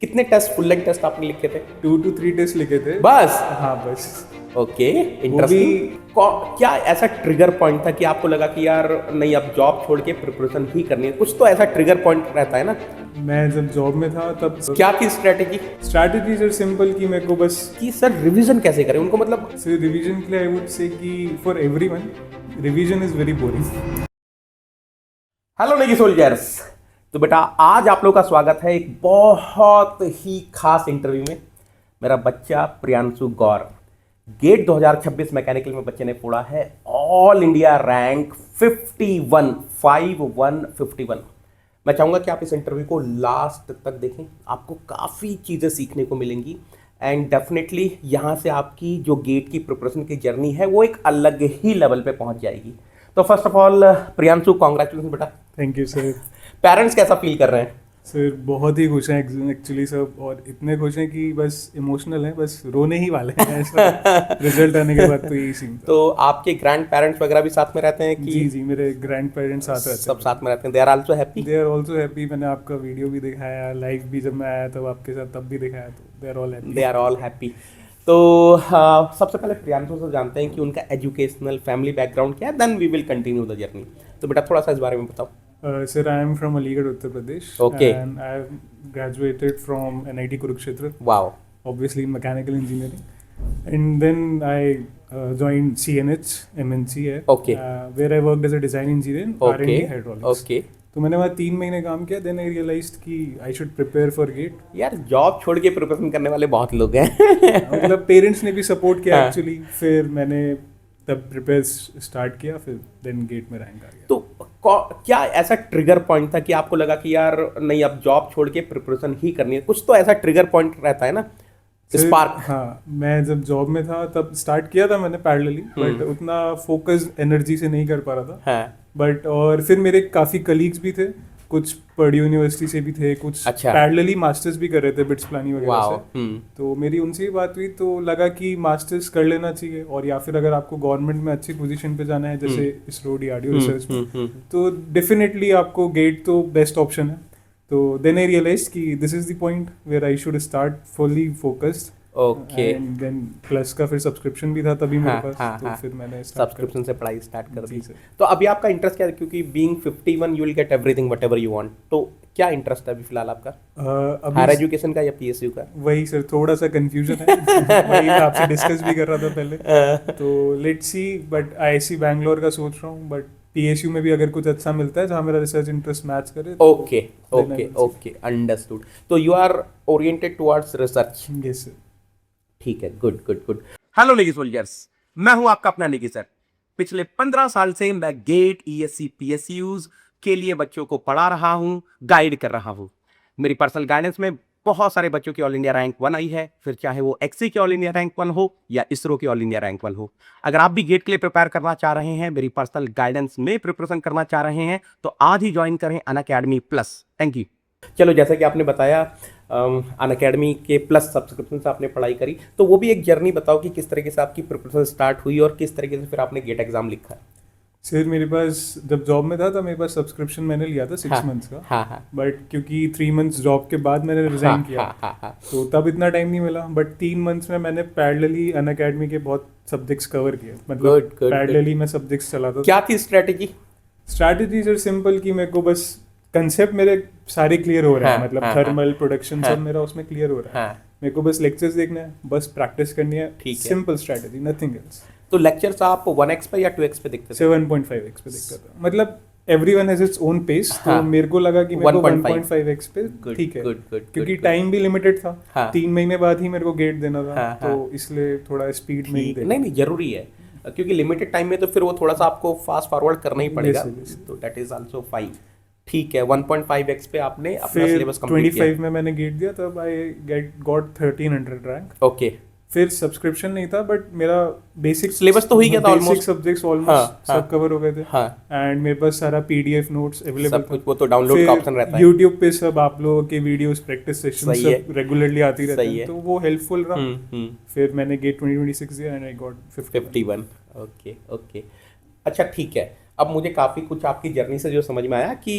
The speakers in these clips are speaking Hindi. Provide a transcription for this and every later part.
कितने टेस्ट, फुल लेंथ टेस्ट आपने लिखे थे? 2 to 3 टेस्ट लिखे थे बस? हाँ बस। Okay, interesting. क्या ऐसा ट्रिगर पॉइंट था कि आपको लगा कि यार नहीं, अब जॉब छोड़ के प्रिपरेशन ही करनी है? कुछ तो ऐसा ट्रिगर पॉइंट रहता है ना। मैं जब जॉब में था तब क्या थी स्ट्रेटेजी? स्ट्रैटेजी सर सिंपल कि मेरे को बस कि सर रिवीजन कैसे करें उनको, मतलब सर रिवीजन के लिए आई वुड से कि for everyone revision is very boring. Hello नेकी सोल्जर्स। तो बेटा आज आप लोग का स्वागत है एक बहुत ही खास इंटरव्यू में। मेरा बच्चा प्रियांशु गौर गेट 2026 मैकेनिकल में बच्चे ने फोड़ा है ऑल इंडिया रैंक 51। मैं चाहूंगा कि आप इस इंटरव्यू को लास्ट तक देखें, आपको काफ़ी चीज़ें सीखने को मिलेंगी एंड डेफिनेटली यहाँ से आपकी जो गेट की प्रिपरेशन की जर्नी है वो एक अलग ही लेवल पे पहुँच जाएगी। तो first of all Priyanshu, congratulation बेटा। Thank you sir. पेरेंट्स कैसा फील कर रहे हैं? सर बहुत ही खुश हैं एक्चुअली सब, और इतने खुश हैं कि बस इमोशनल हैं, बस रोने ही वाले हैं ऐसा रिजल्ट आने के बाद। तो यही सीन था। तो आपके ग्रैंड पेरेंट्स वगैरह भी साथ में रहते हैं कि? जी जी, मेरे ग्रैंड पेरेंट्स साथ रहते हैं। सब साथ में रहते हैं। They are also happy? They are also happy. मैंने आपका वीडियो भी दिखाया, लाइव भी जब मैं आया तब आपके साथ तब भी दिखाया, तो they are all happy. They are all happy. तो सबसे पहले प्रियांशु से जानते हैं कि उनका एजुकेशनल फैमिली बैकग्राउंड क्या है, then we will continue the journey. तो बेटा थोड़ा सा इस बारे में बताओ। Sir, I am from Aligarh, Uttar Pradesh. Okay. And I have graduated from NIT Kurukshetra, wow. obviously in mechanical engineering. And then I joined CNH MNC है, Okay. where I worked as a design engineer in Okay. R&D hydraulics. Okay. तो मैंने वहाँ 3 महीने काम किया, then I realized कि I should prepare for GATE. यार जॉब छोड़ के प्रिपरेशन करने वाले बहुत लोग हैं। मतलब पेरेंट्स ने भी सपोर्ट किया हाँ। एक्चुअली। फिर मैंने तब प्रिपेयर स्टार्ट किया, फिर देन गेट में रैंक आ गया। तो क्या ऐसा ट्रिगर पॉइंट था कि आपको लगा कि यार नहीं, अब जॉब छोड़ के प्रिपरेशन ही करनी है? कुछ तो ऐसा ट्रिगर पॉइंट रहता है ना, स्पार्क। हाँ, मैं जब जॉब में था तब स्टार्ट किया था मैंने पैरेलली, बट उतना फोकस एनर्जी से नहीं कर पा रहा था। हाँ। बट और फिर मेरे काफ़ी कलीग्स भी थे, कुछ पर्ड्यू यूनिवर्सिटी से भी थे, कुछ अच्छा। पैरेलली मास्टर्स भी कर रहे थे बिट्स प्लानिंग वगैरह वाओ। से। तो मेरी उनसे ही बात हुई, तो लगा कि मास्टर्स कर लेना चाहिए, और या फिर अगर आपको गवर्नमेंट में अच्छी पोजीशन पे जाना है जैसे इसरो डीआरडीओ रिसर्च में, तो डेफिनेटली आपको गेट तो बेस्ट ऑप्शन है। तो देन आई रियलाइज कि this is the point where I should start fully focused. Okay. And then plus का फिर सब्सक्रिप्शन भी था तभी मेरे हाँ, पास। हाँ, तो हाँ। फिर मैंने सब्सक्रिप्शन से पढ़ाई स्टार्ट कर दी। जी सर। तो अभी आपका इंटरेस्ट क्या है? क्योंकि being 51 you will get everything whatever you want. तो क्या इंटरेस्ट है अभी फिलहाल आपका? हायर एजुकेशन का या पीएसयू का? वही सर, थोड़ा सा कंफ्यूजन है। वही मैं आपसे डिस्कस भी कर रहा था पहले। तो let's see, but IIC Bangalore का सोच रहा हूँ, बट पीएसयू में भी अगर कुछ अच्छा मिलता है जहाँ मेरा रिसर्च इंटरेस्ट मैच करे। Okay okay okay, understood. तो you are oriented towards research? Yes sir. ठीक है, गुड गुड गुड। हेलो नेकी सोल्जर्स, मैं हूं आपका अपना नेकी सर। पिछले 15 साल से मैं गेट ईएससी पीएसयूज के लिए बच्चों को पढ़ा रहा हूं, गाइड कर रहा हूं। मेरी पर्सनल गाइडेंस में बहुत सारे बच्चों की ऑल इंडिया रैंक 1 आई है, फिर चाहे वो एक्सी की ऑल इंडिया रैंक 1 हो या इसरो की ऑल इंडिया रैंक 1 हो। अगर आप भी गेट के लिए प्रिपेयर करना चाह रहे हैं, मेरी पर्सनल गाइडेंस में प्रिपरेशन करना चाह रहे हैं, तो आज ही ज्वाइन करें अनअकैडमी प्लस। Thank you. चलो, जैसा कि आपने बताया अनअकैडमी के प्लस सब्सक्रिप्शन से आपने पढ़ाई करी, तो वो भी एक जर्नी बताओ कि किस तरीके से आपकी प्रिपरेशन स्टार्ट हुई और किस तरीके से फिर आपने गेट एग्जाम लिखा। सर मेरे पास जब जॉब में था तब मेरे पास सब्सक्रिप्शन मैंने लिया था 6 मंथ्स का। हाँ हाँ। बट क्योंकि 3 मंथ्स जॉब के बाद मैंने रिजाइन किया, तो तब इतना टाइम नहीं मिला। बट 3 मंथ्स में मैंने पैरेलली अनअकैडमी के बहुत सब्जेक्ट्स कवर किए, मतलब पैरेलली मैं सब्जेक्ट्स चलाता था। क्या थी स्ट्रेटेजी? स्ट्रैटेजी सर सिंपल कि मेरे को बस कंसेप्ट मेरे सारे क्लियर हो रहे हैं, मतलब थर्मल प्रोडक्शन सब मेरा उसमें क्लियर हो रहा है। मेरे को बस लेक्चर्स देखना है, बस प्रैक्टिस करनी है। Simple strategy, nothing else. तो लेक्चर्स आप 1x पे या 2x पे देखते थे? 7.5x पे देखता था। मतलब everyone has its own pace, तो मेरे को लगा कि मेरे को 1.5x पे ठीक है, क्योंकि टाइम भी लिमिटेड था। 3 महीने बाद ही मेरे को गेट देना था, तो इसलिए थोड़ा स्पीड में ही देना। नहीं, जरूरी है, क्योंकि लिमिटेड टाइम में तो फिर वो थोड़ा सा आपको फास्ट फॉरवर्ड करना ही पड़ेगा। तो दैट इज आल्सो फाइन। ठीक है, 1.5x पे आपने अपना सिलेबस कंप्लीट किया। 25 में मैंने गेट दिया, तब आई गॉट 1300 रैंक। ओके। फिर सब्सक्रिप्शन नहीं था, बट मेरा बेसिक सिलेबस तो हो ही गया था ऑलमोस्ट। बेसिक सब्जेक्ट्स ऑलमोस्ट सब कवर हो गए थे। एंड मेरे पास सारा पीडीएफ नोट्स अवेलेबल सब कुछ, वो तो डाउनलोड का ऑप्शन रहता है। यूट्यूब पे सब आप लोगों के वीडियोस, प्रैक्टिस सेशन सब रेगुलरली आती रहती है, तो वो हेल्पफुल रहा। फिर मैंने गेट 2026 दिया and I got 51। Okay okay, अच्छा ठीक है। अब मुझे काफ़ी कुछ आपकी जर्नी से जो समझ में आया कि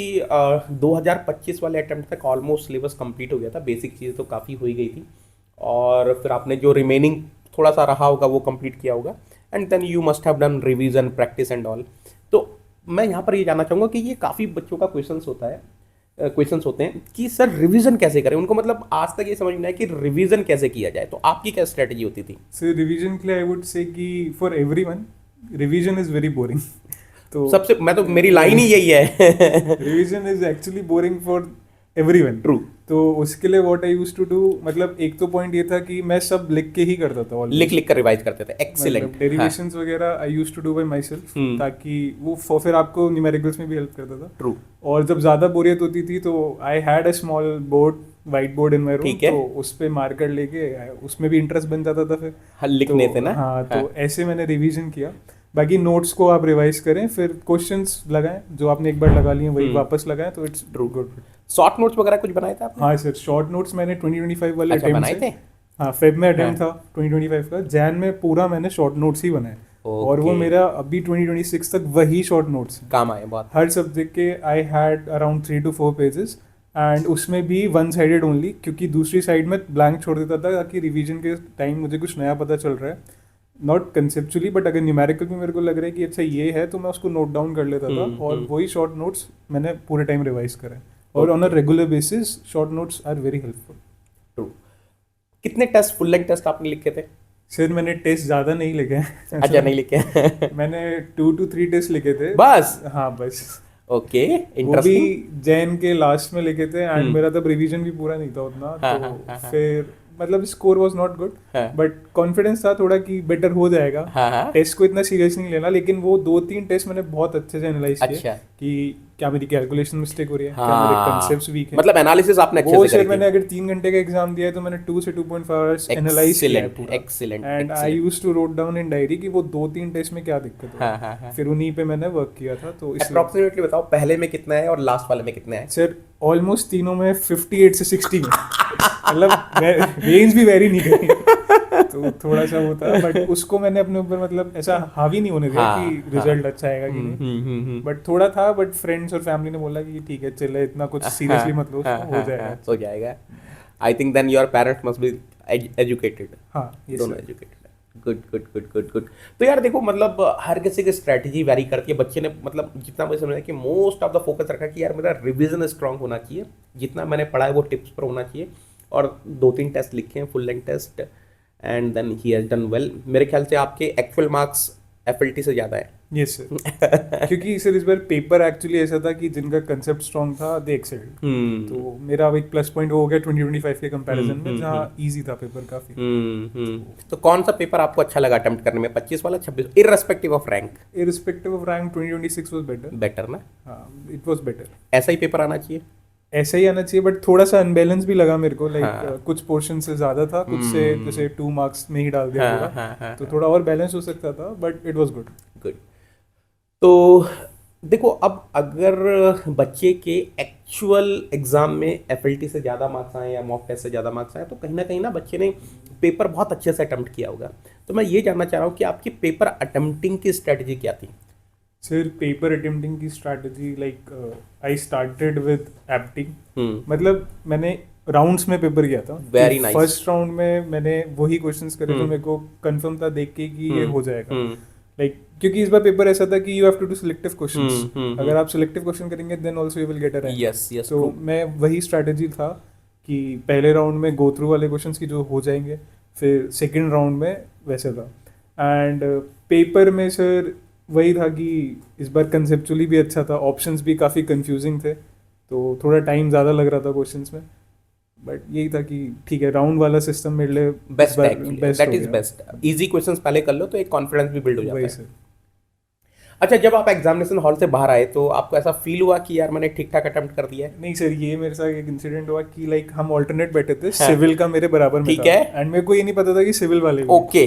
2025 वाले अटेम्प्ट तक ऑलमोस्ट सिलेबस कंप्लीट हो गया था, बेसिक चीज़ें तो काफ़ी हो ही गई थी, और फिर आपने जो रिमेनिंग थोड़ा सा रहा होगा वो कंप्लीट किया होगा, and then you must have done revision, practice and all. तो मैं यहाँ पर ये जानना चाहूँगा कि ये काफ़ी बच्चों का क्वेश्चंस होते हैं कि सर रिवीजन कैसे करें, उनको मतलब आज तक ये समझ में आया कि रिवीजन कैसे किया जाए, तो आपकी क्या स्ट्रेटजी होती थी? सर रिवीजन के लिए आई वुड से कि for everyone revision is very boring. तो सबसे मैं तो मेरी लाइन ही यही है revision is actually boring for everyone. True. तो उसके लिए what I used to do, मतलब एक तो पॉइंट ये था कि मैं सब लिख के ही करता था, लिख लिख कर रिवाइज करते थे, एक्सीलेंट। डेरिवेशंस वगैरह I used to do by myself, ताकि वो फिर आपको न्यूमेरिकल्स में भी हेल्प करता था। ट्रू। और जब ज्यादा बोरियत होती थी तो I had a small board, white board in my room, तो उस पे मार्कर लेके उसमें भी इंटरेस्ट बन जाता था फिर लिखने थे ना। हाँ, तो ऐसे मैंने रिवीजन किया। बाकी नोट्स को आप रिवाइज करें, फिर क्वेश्चंस लगाएं, जो आपने एक बार लगा लिए वही वापस लगाएं, तो it's true good. Short notes वगैरह कुछ बनाए थे आपने? हाँ सर, शॉर्ट नोट्स मैंने 2025 वाले अच्छा, अटेम्प्ट बनाए से। थे? हाँ, फेब में अटेम्प्ट था 2025 का, जैन में पूरा मैंने शॉर्ट नोट्स ही बनाए। और वो मेरा अभी 2026 तक वही शॉर्ट नोट्स हैं, काम आए बहुत। हर सब्जेक्ट के I had around 3 to 4 pages, and उसमें भी वन साइडेड ओनली, क्योंकि दूसरी साइड में ब्लैंक छोड़ देता था ताकि रिवीजन के टाइम मुझे कुछ नया पता चल रहा है, नॉट कंसेप्चुअली बट अगर न्यूमेरिकल में मेरे को लग रहा है कि अच्छा ये है, तो मैं उसको नोट डाउन कर लेता था, और वही शॉर्ट नोट्स मैंने पूरे टाइम रिवाइज करे। और on a regular basis short notes are very helpful. True. कितने टेस्ट, फुल लेंथ टेस्ट आपने लिखे थे? सर मैंने टेस्ट ज़्यादा नहीं लिखे हैं। अच्छा, नहीं लिखे मैंने 2 to 3 टेस्ट लिखे थे बस। हाँ बस। ओके, वो भी जैन के लास्ट में लिखे थे, एंड मेरा तब रिवीजन भी पूरा नहीं था उतना, तो फिर मतलब score was not good, but confidence था थोड़ा कि बेटर हो जाएगा। टेस्ट को इतना सीरियस नहीं लेना, लेकिन वो 2-3 टेस्ट मैंने बहुत अच्छे से एनालाइज किए कि क्या मेरी कैलकुलेशन मिस्टेक हो रही है, क्या मेरे कांसेप्ट्स वीक हैं, मतलब एनालिसिस आपने अच्छे से करी। मैंने अगर 3 घंटे का एग्जाम दिया है तो मैंने 2 से 2.5 आवर्स एनालाइज किया है पूरा। Excellent. And I used to wrote down in diary कि वो 2-3 टेस्ट में क्या दिक्कत है, फिर उन्हीं पे मैंने वर्क किया था। तो अप्रॉक्सीमेटली बताओ पहले में कितना है और लास्ट वाले में कितना है? सर ऑलमोस्ट तीनों में 58 से 60 में, मतलब रेंज भी वेरी नहीं करी, तो थोड़ा सा वो था, बट उसको मैंने अपने ऊपर मतलब ऐसा हावी नहीं होने दिया कि रिजल्ट अच्छा आएगा कि नहीं, बट थोड़ा था। बट फ्रेंड्स और फैमिली ने बोला कि ठीक है चले, इतना कुछ सीरियसली मत लो, हो जाएगा। I think then your parents must be educated. हाँ, दोनों educated. Good good good good good. तो यार देखो, मतलब हर किसी की स्ट्रैटेजी वेरी करती है। बच्चे ने मतलब जितना मुझे समझ कि मोस्ट ऑफ द फोकस रखा कि यार मेरा रिवीजन स्ट्रांग होना चाहिए, जितना मैंने पढ़ा है वो टिप्स पर होना चाहिए, और 2-3 टेस्ट लिखे हैं, full length test, and then he has done well. मेरे ख्याल से आपके एक्चुअल मार्क्स एफएलटी से ज़्यादा है। यस सर, क्योंकि सर इस बार पेपर एक्चुअली ऐसा था कि जिनका कंसेप्ट स्ट्रांग था दे एक्सेल्ड, तो मेरा एक प्लस पॉइंट हो गया 2025 के कंपैरिजन में, जहाँ इजी था पेपर काफी। तो कौन सा पेपर आपको अच्छा लगा अटेम्प्ट करने में, 25 वाला 26, irrespective of rank? Irrespective of rank 2026 was better ना? हाँ, इट वाज बेटर। ऐसा ही पेपर आना चाहिए? ऐसा ही आना चाहिए, बट थोड़ा सा अनबैलेंस भी लगा मेरे को, लाइक कुछ पोर्शन से ज्यादा था, कुछ से जैसे 2 मार्क्स में ही डाल दिया पूरा, तो थोड़ा और बैलेंस हो सकता था, बट इट वाज गुड। तो देखो, अब अगर बच्चे के एक्चुअल एग्जाम में एफएलटी से ज़्यादा मार्क्स आए या मॉक टेस्ट से ज़्यादा मार्क्स आए, तो कहीं ना बच्चे ने पेपर बहुत अच्छे से अटेम्प्ट किया होगा। तो मैं ये जानना चाह रहा हूँ कि आपकी पेपर अटेम्प्टिंग की स्ट्रेटजी क्या थी? सर पेपर अटेम्प्टिंग की strategy, like I started with एप्टिंग, मतलब मैंने राउंड्स में पेपर किया था। Very nice. फर्स्ट राउंड में मैंने वही क्वेश्चंस करे जो मेरे को कंफर्म था देख के कि ये हो जाएगा, लाइक क्योंकि इस बार पेपर ऐसा था कि you have to do selective questions, अगर आप सिलेक्टिव क्वेश्चन करेंगे then also you will get a rank. Yes yes. तो मैं वही स्ट्रैटेजी था कि पहले राउंड में गो थ्रू वाले क्वेश्चंस की जो हो जाएंगे, फिर सेकंड राउंड में वैसे था। एंड पेपर में सर वही था कि इस बार कंसेप्चुअली भी अच्छा था, ऑप्शंस भी काफ़ी कंफ्यूजिंग थे, तो थोड़ा टाइम ज़्यादा लग रहा था क्वेश्चंस में, बट यही था कि ठीक है, राउंड वाला सिस्टम मेरे लिए बेस्ट है, that is best. Easy questions पहले कर लो तो एक कॉन्फिडेंस भी बिल्ड हो जाता है। सर अच्छा, जब आप एग्जामिनेशन हॉल से बाहर आए तो आपको ऐसा फील हुआ कि यार मैंने ठीक ठाक अटेम्प्ट कर दिया है? नहीं सर, ये मेरे साथ एक इंसिडेंट हुआ कि लाइक हम ऑल्टरनेट बैठे थे, सिविल का मेरे बराबर में ठीक था, है, एंड मेरे को ये नहीं पता था कि सिविल वाले ओके,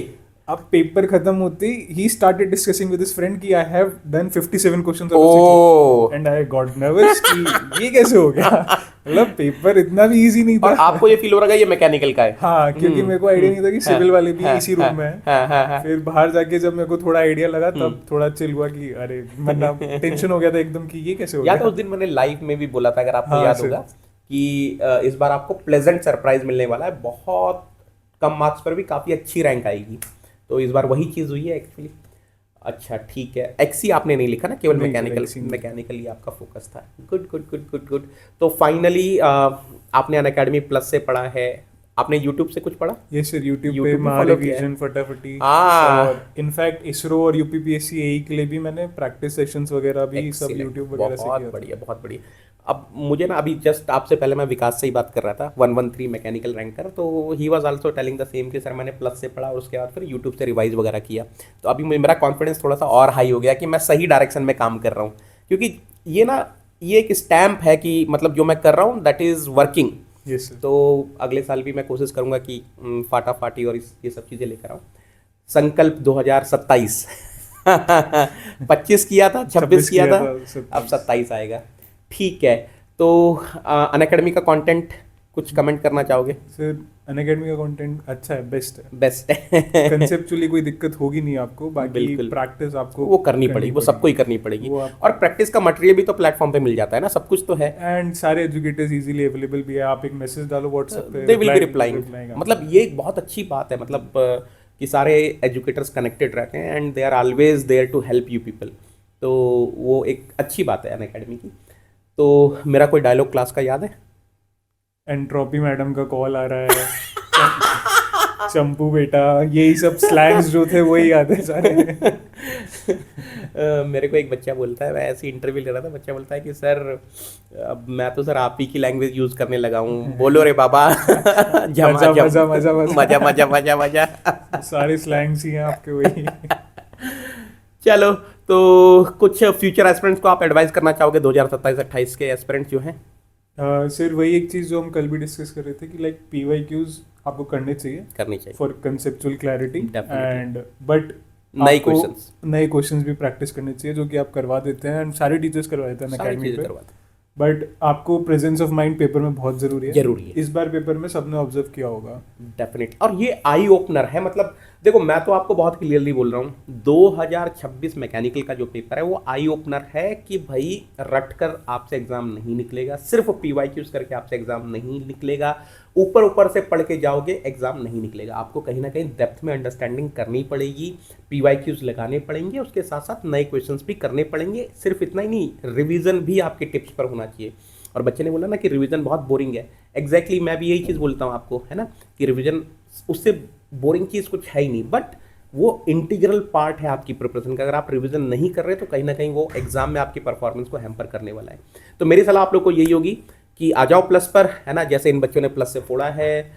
अब पेपर खत्म होते ही started discussing with his friend कि I have done 57 questions oh and I got nervous कि ये कैसे हो गया, मतलब पेपर इतना भी इजी नहीं और था। आपको ये फील हो रहा है ये मैकेनिकल का है? हाँ, क्योंकि मेरे को आइडिया नहीं था कि सिविल वाले भी इसी रूम में है। हाँ। फिर बाहर जाके जब मेरे को थोड़ा आइडिया लगा तब थोड़ा चिल हुआ कि अरे, वरना टेंशन हो गया था एकदम कि ये कैसे हो या गया। तो उस दिन मैंने लाइव में भी बोला था, अगर आपको हाँ, याद सर। होगा, कि इस बार आपको प्लेजेंट सरप्राइज मिलने वाला है, बहुत कम मार्क्स पर भी काफ़ी अच्छी रैंक आएगी। तो इस बार वही चीज़ हुई है एक्चुअली। अच्छा ठीक है, एक्सी आपने नहीं लिखा ना, केवल नहीं, मैकेनिकल, XC नहीं। मैकेनिकली आपका फोकस था। Good good good good good. तो फाइनली आपने अनअकैडमी प्लस से पढ़ा है, आपने यूट्यूब से कुछ पढ़ा? ये सर यूट्यूब YouTube पे भी follow किया महारिवीजन फटाफटी, हाँ। और इनफैक्ट इसरो और यूपीपीएससी एई के लिए भी मैंने प्रैक्टिस सेशंस वगैरह भी सब Excellent, यूट्यूब वगैरह से बहुत किया था। बढ़िया बहुत बढ़िया। अब मुझे ना अभी जस्ट आपसे पहले मैं विकास से ही बात कर रहा था, 113 मैकेनिकल रैंकर, तो he was also telling the same कि सर मैंने प्लस से पढ़ा और उसके बाद फिर यूट्यूब से रिवाइज वगैरह किया। तो अभी मेरा कॉन्फिडेंस थोड़ा सा और हाई हो गया कि मैं सही डायरेक्शन में काम कर रहा हूँ, क्योंकि ये ना ये एक स्टैम्प है कि मतलब जो मैं कर रहा हूँ that is working. Yes sir. तो अगले साल भी मैं कोशिश करूंगा कि फाटाफाटी और ये सब चीज़ें लेकर आऊँ। संकल्प 2027 25 किया था, 26 किया था, अब 27 आएगा। ठीक है, तो अनअकैडमी का कंटेंट कुछ कमेंट करना चाहोगे? सर अनअकैडमी का कंटेंट अच्छा है, बेस्ट है। बेस्ट है। कंसेप्चुअली कोई दिक्कत होगी नहीं आपको, बाकी बिल्कुल। प्रैक्टिस आपको वो करनी पड़ेगी, वो सबको ही करनी पड़ेगी। वो आप- और प्रैक्टिस का मटेरियल भी तो प्लेटफॉर्म पे मिल जाता है ना, सब कुछ तो है। एंड सारे एजुकेटर्स इजीली अवेलेबल भी है, आप एक मैसेज डालो व्हाट्सएप पे, they will be reply replying. आएगा। मतलब ये एक बहुत अच्छी बात है, मतलब कि सारे एजुकेटर्स कनेक्टेड रहते हैं and they are always there to help you people. तो वो एक अच्छी बात है अनअकैडमी की। तो मेरा कोई डायलॉग क्लास का याद है? एंट्रोपी मैडम का कॉल आ रहा है, चंपू बेटा, यही सब स्लैंग्स जो थे वही याद है सारे। मेरे को एक बच्चा बोलता है, मैं ऐसी इंटरव्यू ले रहा था, बच्चा बोलता है कि सर अब मैं तो सर आप ही की लैंग्वेज यूज़ करने लगा हूँ, बोलो रे बाबा। मजा मजा मजा मजा मजा मजा मजा मजा। सारे स्लैंग्स ही हैं आपके वही। चलो, तो कुछ फ्यूचर एस्पिरेंट्स को आप एडवाइस करना चाहोगे 2027-28 के एस्पिरेंट्स जो हैं? सर वही एक चीज़ जो हम कल भी डिस्कस कर रहे थे कि लाइक PYQs आपको करने चाहिए करनी चाहिए। For conceptual clarity, Definitely. And but नए क्वेश्चंस, नए क्वेश्चंस भी प्रैक्टिस करने चाहिए, जो कि आप करवा देते हैं, एंड सारे टीचर्स करवा देते हैं सारी अकेडमी चीज़ें पे। करवाते बट आपको प्रेजेंस ऑफ माइंड पेपर में बहुत जरूरी है। जरूरी है। इस बार पेपर में सबने ऑब्जर्व किया होगा। डेफिनेट, और ये आई ओपनर है। मतलब देखो, मैं तो आपको बहुत क्लियरली बोल रहा हूँ, 2026 मैकेनिकल का जो पेपर है वो आई ओपनर है कि भाई रट कर आपसे एग्जाम नहीं निकलेगा, सिर्फ PYQs करके आपसे एग्जाम नहीं निकलेगा, ऊपर ऊपर से पढ़ के जाओगे एग्जाम नहीं निकलेगा। आपको कहीं ना कहीं डेप्थ में अंडरस्टैंडिंग करनी पड़ेगी, PYQs लगाने पड़ेंगे, उसके साथ साथ नए क्वेश्चंस भी करने पड़ेंगे। सिर्फ इतना ही नहीं, रिवीजन भी आपके टिप्स पर होना चाहिए। और बच्चे ने बोला ना कि रिवीजन बहुत बोरिंग है, एग्जैक्टली मैं भी यही चीज़ बोलता हूँ आपको, है ना, कि रिवीजन उससे बोरिंग चीज़ कुछ है ही नहीं, बट वो इंटीग्रल पार्ट है आपकी प्रिपरेशन का। अगर आप रिवीजन नहीं कर रहे तो कहीं ना कहीं वो एग्जाम में आपकी परफॉर्मेंस को हैम्पर करने वाला है। तो मेरी सलाह आप लोग को यही होगी कि आ जाओ प्लस पर, है ना, जैसे इन बच्चों ने प्लस से फोड़ा है,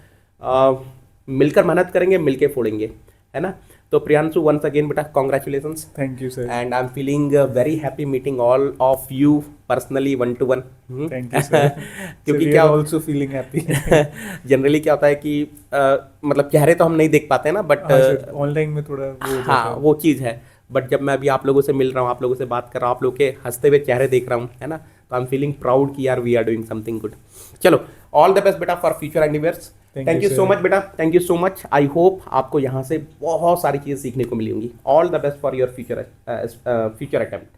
मिलकर मेहनत करेंगे, मिलके फोड़ेंगे, है ना। तो प्रियांशु, वंस अगेन बेटा congratulations, thank you sir, and I am feeling very happy meeting all of you personally 1-to-1। Thank you sir. क्योंकि क्या ऑल्सो फीलिंग हैप्पी। जनरली क्या होता है कि मतलब चेहरे तो हम नहीं देख पाते ना, बट ऑनलाइन में थोड़ा वो हो जाता हाँ है। वो चीज़ है। बट जब मैं अभी आप लोगों से मिल रहा हूँ, आप लोगों से बात कर रहा हूँ, आप लोग के हंसते हुए चेहरे देख रहा हूँ, है ना, तो आई एम फीलिंग प्राउड कि यार we are doing something good. चलो, ऑल द बेस्ट बेटा for future endeavours. Thank you so much बेटा, thank you so much. I hope आपको यहाँ से बहुत सारी चीज़ें सीखने को मिली होंगी। All the best for your future attempt.